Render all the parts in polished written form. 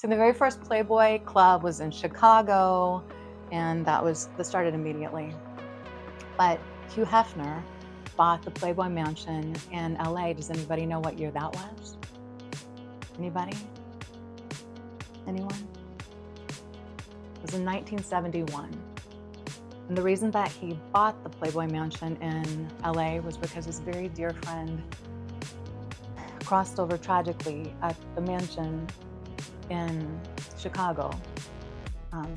So the very first Playboy Club was in Chicago, and that started immediately. But Hugh Hefner bought the Playboy Mansion in LA. Does anybody know what year that was? Anybody? Anyone? It was in 1971. And the reason that he bought the Playboy Mansion in LA was because his very dear friend crossed over tragically at the mansion in Chicago.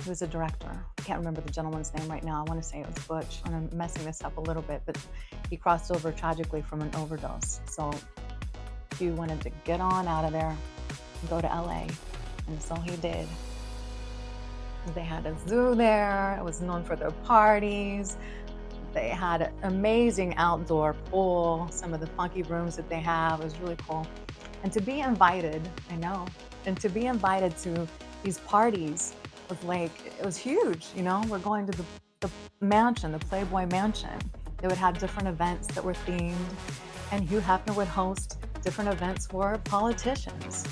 He was a director. I can't remember the gentleman's name right now. I want to say it was Butch, and I'm messing this up a little bit, but he crossed over tragically from an overdose. So Hugh wanted to get on out of there and go to LA, and so he did. They had a zoo there. It was known for their parties. They had an amazing outdoor pool. Some of the funky rooms that they have was really cool. And to be invited, I know, and to be invited to these parties was like, it was huge, you know? We're going to the mansion, the Playboy Mansion. They would have different events that were themed, and Hugh Hefner would host different events for politicians.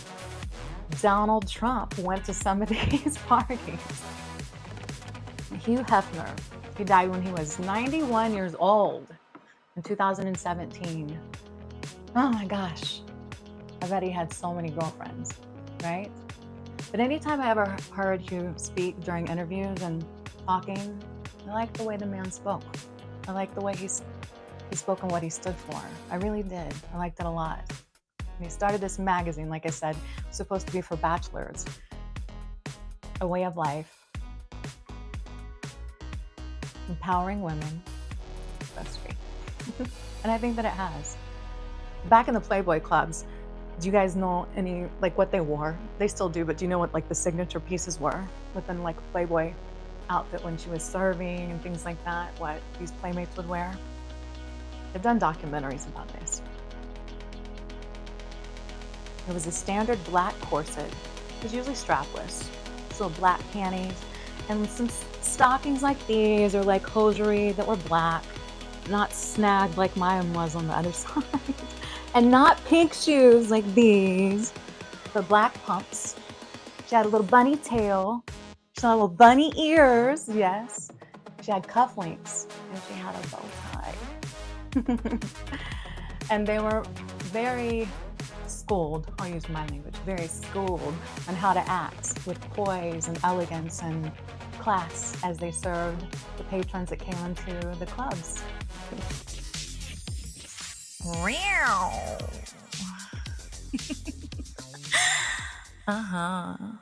Donald Trump went to some of these parties. Hugh Hefner, he died when he was 91 years old in 2017. Oh my gosh. I bet he had so many girlfriends, right? But anytime I ever heard Hugh speak during interviews and talking, I liked the way the man spoke. I liked the way he spoke and what he stood for. I really did. I liked it a lot. And he started this magazine, like I said, supposed to be for bachelors. A way of life. Empowering women. That's great. And I think that it has. Back in the Playboy clubs, do you guys know any, like what they wore? They still do, but do you know what like the signature pieces were within like a Playboy outfit when she was serving and things like that? What these playmates would wear? They've done documentaries about this. It was a standard black corset. It was usually strapless. So black panties and some stockings like these, or like hosiery that were black, not snagged like mine was on the other side. And not pink shoes like these, but black pumps. She had a little bunny tail. She had little bunny ears, yes. She had cufflinks, and she had a bow tie. And they were very schooled, I'll use my language, very schooled on how to act with poise and elegance and class as they served the patrons that came into the clubs. Uh-huh.